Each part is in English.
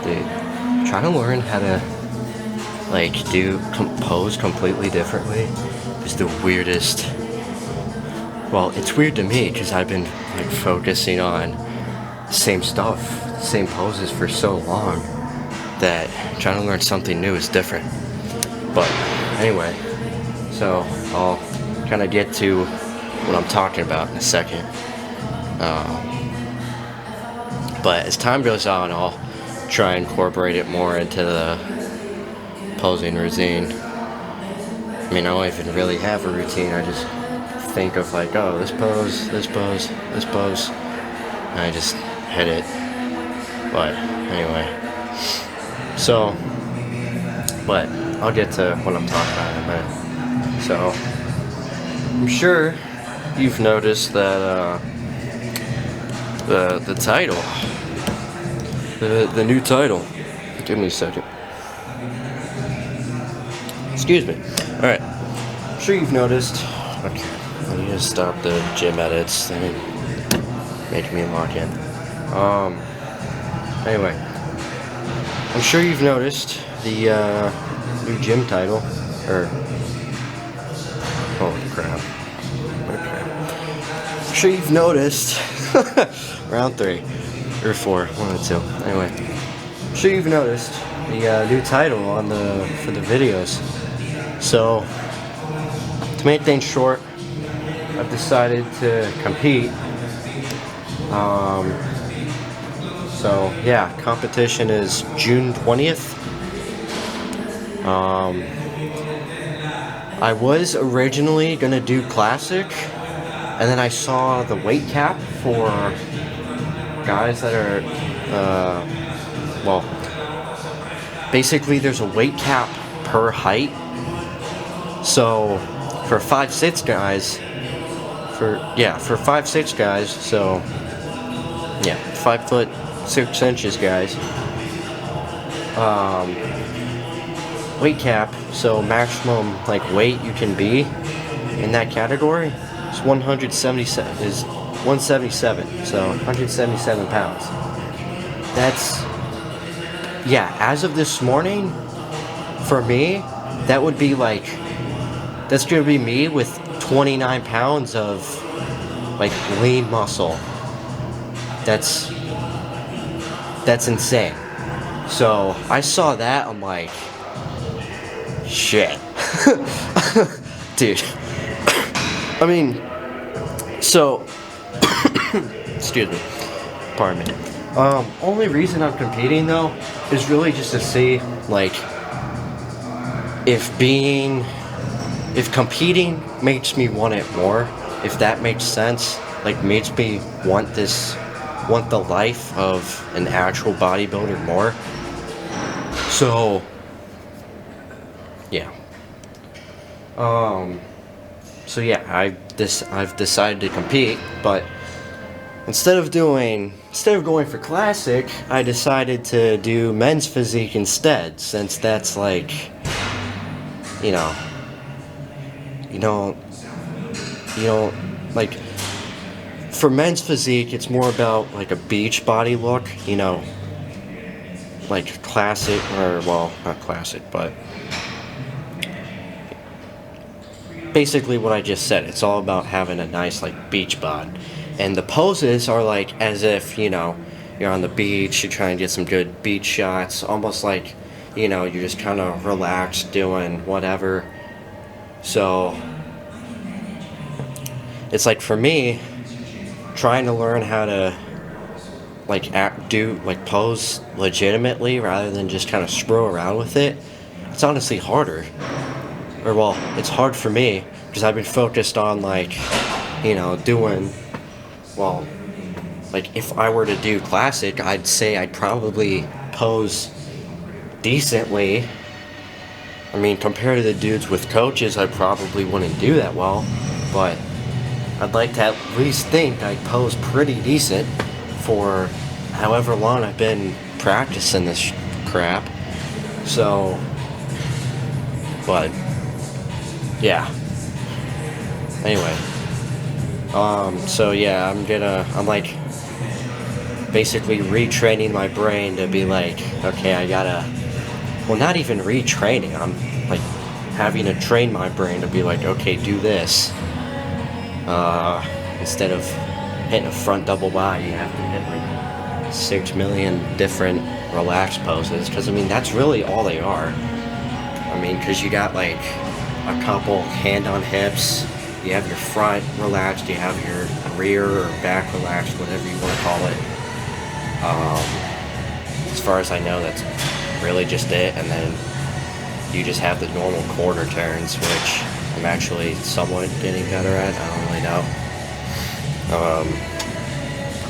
Dude, trying to learn how to like pose completely differently is the weirdest. Well, it's weird to me because I've been like focusing on same stuff, same poses for so long that trying to learn something new is different. But anyway, so I'll kind of get to what I'm talking about in a second. But as time goes on, I'll try and incorporate it more into the posing routine. I mean, I don't even really have a routine. I just think of like, oh, this pose, this pose, this pose, and I just hit it. But anyway, so, but I'll get to what I'm talking about in a minute. So, I'm sure you've noticed that the title, the new title. Give me a second. Excuse me. All right. I'm sure you've noticed. Okay. I need to stop the gym edits. They make me lock in. Anyway, I'm sure you've noticed the new gym title. Holy crap. Okay. I'm sure you've noticed. Round 3 or 4, 1 or 2. Anyway, I'm sure you've noticed the new title for the videos. So, to make things short, I've decided to compete. So yeah, competition is June 20th. I was originally gonna do classic, and then I saw the weight cap for guys that are, well, basically there's a weight cap per height. So for 5'6" guys, for 5'6" guys, so yeah, 5'6" guys, weight cap, so maximum like weight you can be in that category is 177, so 177 pounds. That's, yeah, as of this morning, for me, that would be like, that's gonna be me with 29 pounds of like lean muscle. That's insane. So I saw that, I'm like, shit. Dude. I mean, so, excuse me, pardon me. Only reason I'm competing though is really just to see like if competing makes me want it more, if that makes sense, like makes me want the life of an actual bodybuilder more. So, yeah. So yeah, I've decided to compete, but instead of going for classic, I decided to do men's physique instead, since that's like, you don't like, for men's physique, it's more about like a beach body look, like classic, or well, not classic, but basically what I just said. It's all about having a nice like beach bod, and the poses are like as if you're on the beach, you're trying to get some good beach shots, almost like you're just kind of relaxed doing whatever. So it's like, for me, trying to learn how to like pose legitimately rather than just kind of screw around with it, it's honestly harder. Or well, it's hard for me because I've been focused on like doing, well, like if I were to do classic, I'd say I'd probably pose decently. I mean, compared to the dudes with coaches, I probably wouldn't do that well, but I'd like to at least think I pose pretty decent for however long I've been practicing this crap. So, but yeah. Anyway, so yeah, I'm like basically retraining my brain to be like, okay, I gotta, well, not even retraining, I'm like having to train my brain to be like, okay, do this. Instead of hitting a front double by, you have to hit like 6 million different relaxed poses, because I mean, that's really all they are. I mean, because you got like a couple hand on hips, you have your front relaxed, you have your rear or back relaxed, whatever you want to call it. As far as I know, that's really just it, and then you just have the normal quarter turns, which I'm actually somewhat getting better at. I don't really know.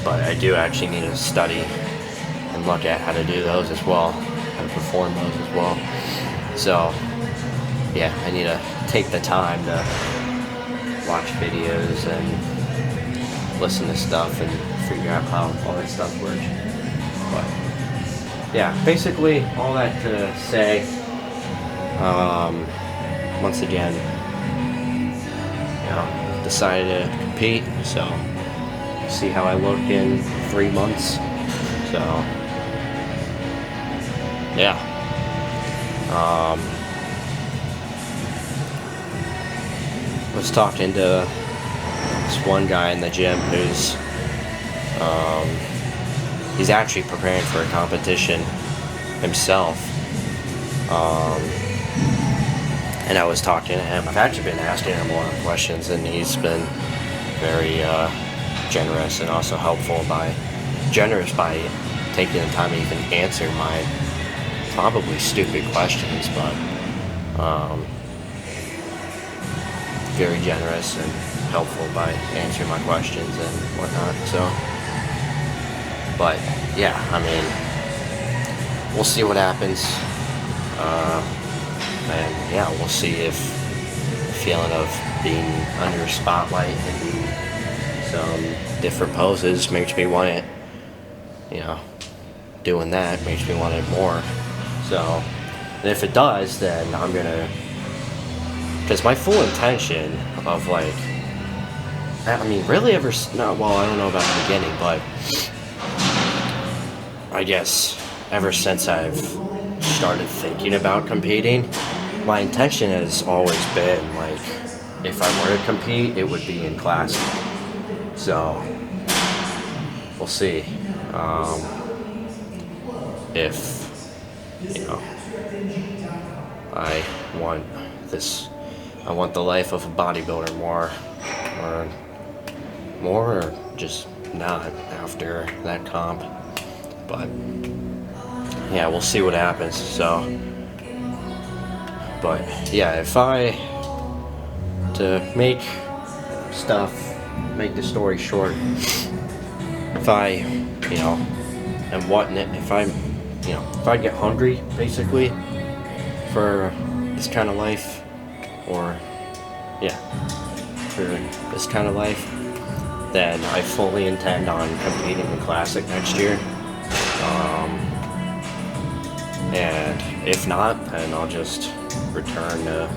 But I do actually need to study and look at how to do those as well, how to perform those as well. So, yeah, I need to take the time to watch videos and listen to stuff and figure out how all that stuff works. But, yeah, basically all that to say, once again, decided to compete, so see how I look in 3 months. So yeah, was talking to this one guy in the gym who's he's actually preparing for a competition himself. And I was talking to him. I've actually been asking him a lot of questions, and he's been very generous and also helpful by taking the time to even answer my probably stupid questions, but very generous and helpful by answering my questions and whatnot. So, but yeah, I mean, we'll see what happens. And yeah, we'll see if the feeling of being under a spotlight and doing some different poses makes me want it, doing that makes me want it more. So, and if it does, then I'm gonna, because my full intention of like, I mean, really ever, no, well, I don't know about the beginning, but I guess ever since I've started thinking about competing, my intention has always been like, if I were to compete, it would be in classic. So we'll see if I want the life of a bodybuilder more or just not after that comp. But yeah, we'll see what happens. So, but yeah, to make the story short, if if I get hungry, basically, for this kind of life, then I fully intend on competing in Classic next year. And if not, then I'll just return to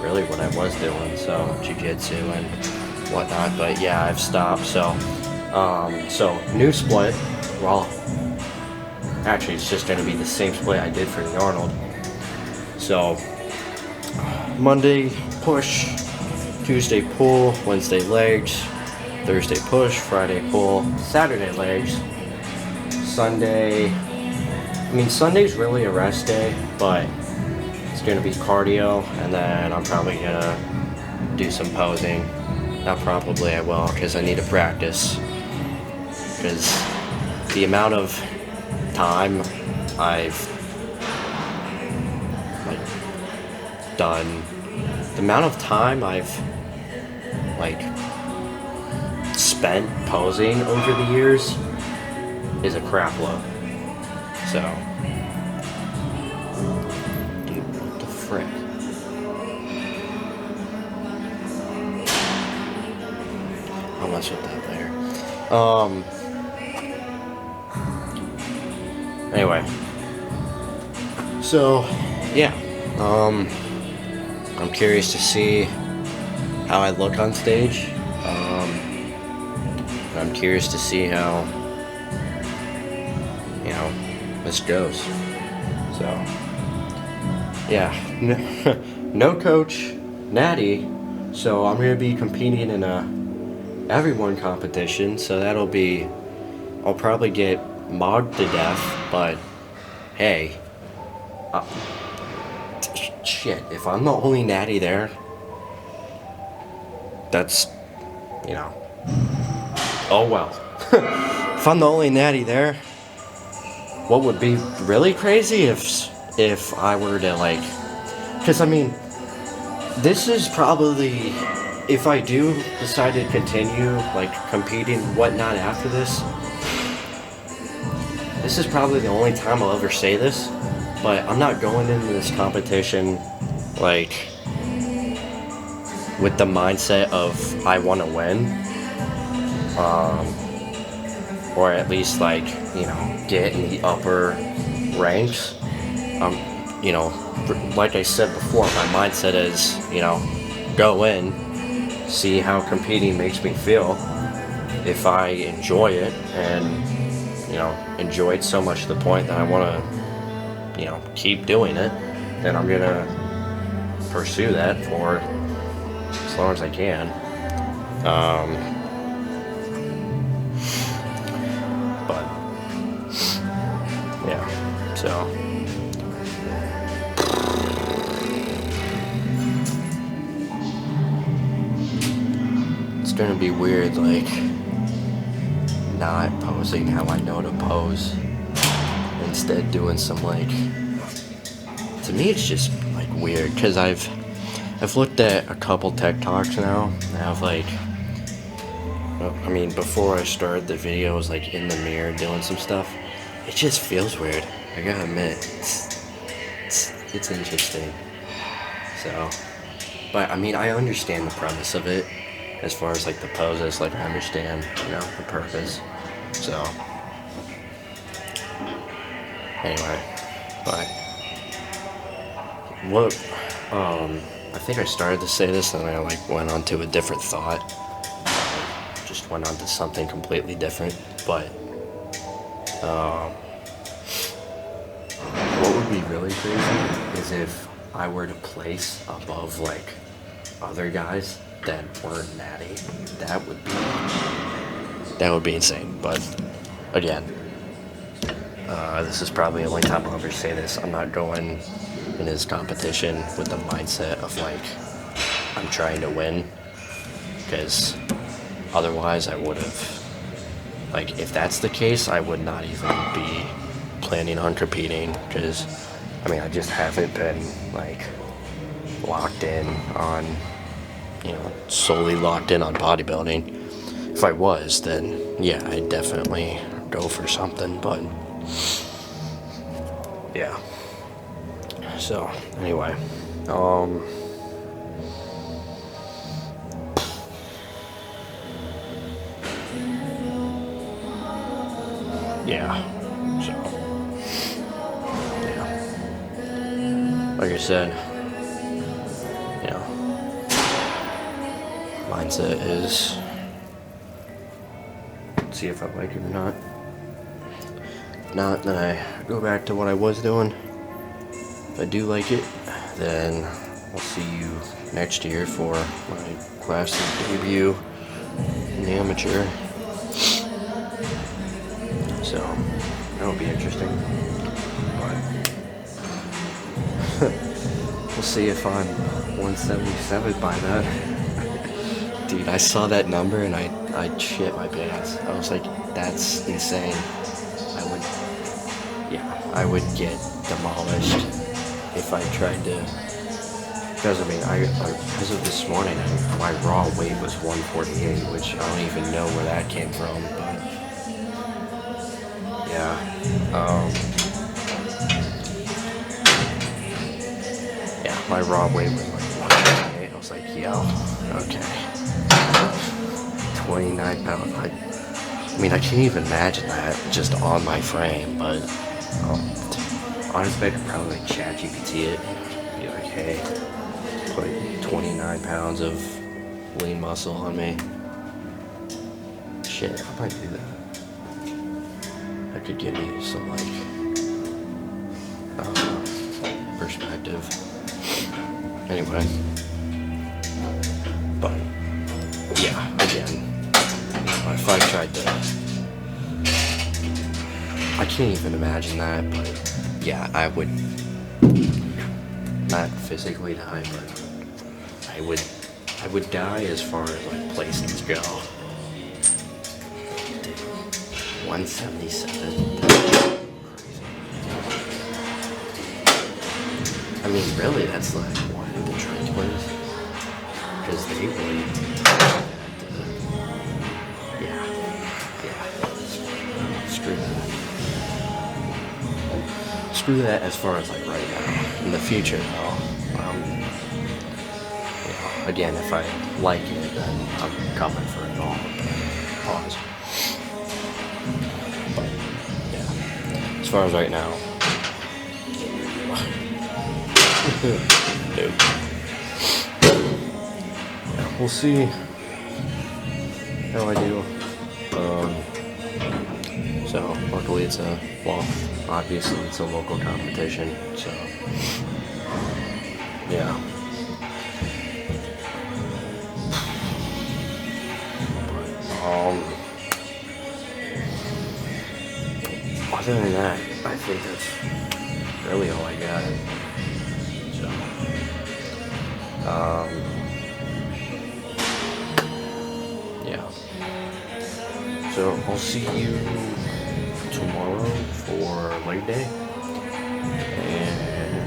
really what I was doing, so jiu-jitsu and whatnot. But yeah, I've stopped. So new split. Well, actually, it's just going to be the same split I did for the Arnold. So Monday push, Tuesday pull, Wednesday legs, Thursday push, Friday pull, Saturday legs, Sunday. Sunday's really a rest day, but it's going to be cardio, and then I'm probably going to do some posing. Not probably, I will, because I need to practice. Because the amount of time I've spent posing over the years is a crap load. So, dude, what the frick? I'll mess with that later. Anyway. So, yeah. I'm curious to see how I look on stage. I'm curious to see how this goes. So, yeah, no coach, natty. So I'm gonna be competing in a everyone competition. So that'll be, I'll probably get mogged to death. But hey, uh, shit. If I'm the only natty there, that's, oh well. If I'm the only natty there, what would be really crazy if I were to because this is probably, if I do decide to continue competing whatnot after this is probably the only time I'll ever say this, but I'm not going into this competition with the mindset of I want to win, or at least get in the upper ranks. Like I said before, my mindset is go in, see how competing makes me feel. If I enjoy it and enjoy it so much to the point that I want to keep doing it, then I'm gonna pursue that for as long as I can. But yeah, so it's gonna be weird, not posing how I know to pose, instead doing some to me it's just weird, because I've looked at a couple TikToks now. I have before I started the videos in the mirror doing some stuff, it just feels weird. I gotta admit, it's interesting. So, but I understand the premise of it, as far as the poses. I understand the purpose. So anyway, but what I think I started to say this and I went on to a different thought. Just went on to something completely different. But what would be really crazy is if I were to place above other guys that weren't natty. That would be insane. But again, this is probably the only time I'll ever say this. I'm not going in this competition with the mindset of I'm trying to win, because otherwise I would have, if that's the case, I would not even be planning on competing, because I just haven't been locked in on, solely locked in on bodybuilding. If I was, then yeah, I'd definitely go for something. But yeah. So anyway, yeah. So yeah. Like I said, mindset is, see if I like it or not. If not, then I go back to what I was doing. If I do like it, then I'll see you next year for my classic debut in the amateur. So that'll be interesting. But we'll see if I'm 177 by that. Dude, I saw that number and I shit my pants. I was like, that's insane. I would get demolished if I tried to, because as of this morning, my raw weight was 148, which I don't even know where that came from, but yeah, my raw weight was 148. I was like, yo, okay, 29 pounds. I can't even imagine that just on my frame, but honestly, I could probably ChatGPT it, be like, hey, put 29 pounds of lean muscle on me. Shit, I might do that. could give me some like perspective. Anyway, but yeah, again, if I tried to, I can't even imagine that, but yeah, I would not physically die, but I would die as far as like placings go. 177. I mean, really, that's like one of the Trent twins, because they really had, screw that as far as like right now. In the future, though, again, if I like it, then I'm coming for it all. Pause. But yeah, as far as right now, dude. Yeah, we'll see how I do. So luckily it's obviously it's a local competition, so yeah. Other than that, I think that's really all I got. So, yeah. So I'll see you tomorrow for Labor Day, and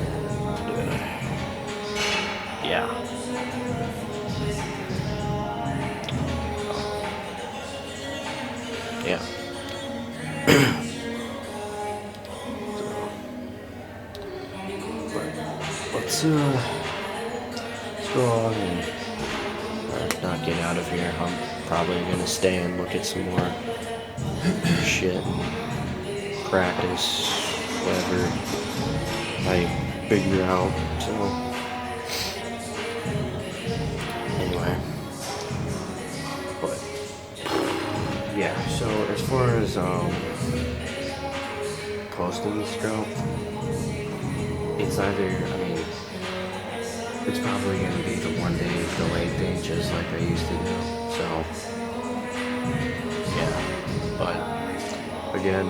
yeah. Yeah. Let's go on and not get out of here. I'm probably gonna stay and look at some more shit, practice, whatever I figure out. So anyway, but yeah. So as far as postings go, it's either, it's probably going to be the 1 day delayed thing, just like I used to do. So, yeah. But, again,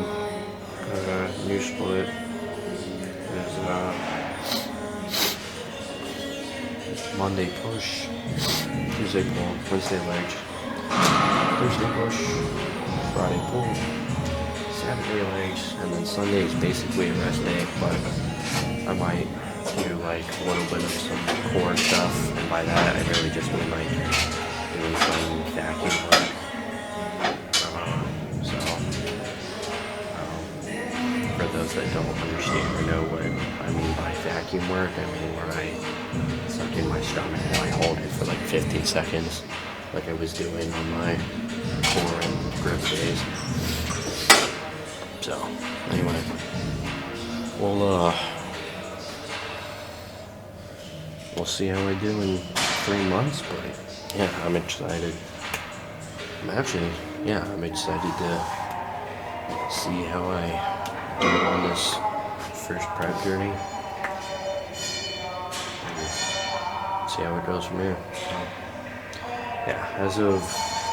new split is Monday push, Tuesday pull, Wednesday legs, Thursday push, Friday pull, Saturday legs, and then Sunday is basically a rest day, but I might do like a little bit of some core stuff, and by that I really just mean like doing some vacuum work. For those that don't understand or know what I mean by vacuum work, I mean where I suck in my stomach and I hold it for like 15 seconds, like I was doing on my core and grip days. So anyway, we'll see how I do in 3 months, but yeah, I'm excited. I'm excited to see how I do on this first prep journey. And see how it goes from here. So, yeah, as of,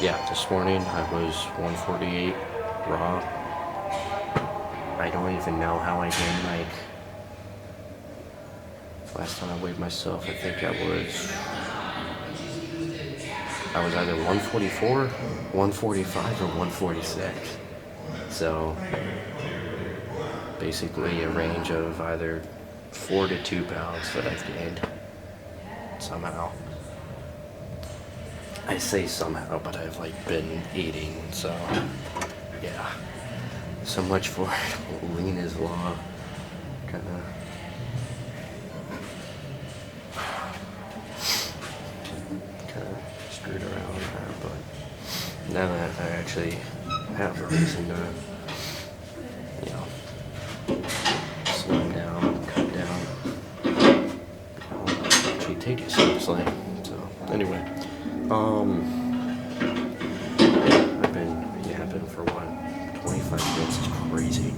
this morning I was 148 raw. I don't even know how I gained, last time I weighed myself, I think I was either 144, 145, or 146. So, basically a range of either 4 to 2 pounds that I've gained, somehow. I say somehow, but I've, been eating, so, yeah. So much for Lena's Law, kinda. Screwed around with that, but now that I actually have a reason to, slim down, cut down, actually take it seriously. So anyway, I've been yapping for 25 minutes. It's crazy.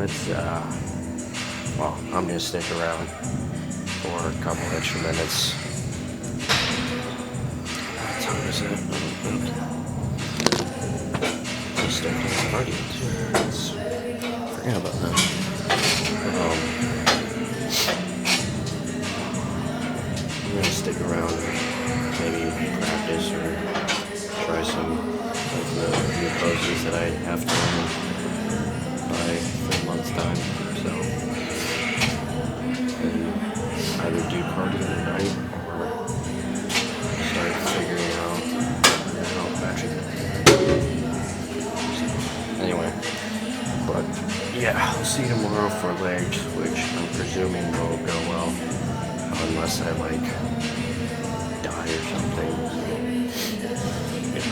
let's, well, I'm gonna stick around for a couple extra minutes. What time is it? Let's stick to the party too. Forget about that. I'm gonna stick around and maybe practice or try some of the new poses that I have to learn by 3 months' time. So, and either do cardio tonight or start figuring out how Patrick. Anyway, but yeah, I'll see you tomorrow for legs, which I'm presuming will go well, unless I like die or something. So, yeah.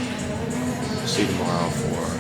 See you tomorrow for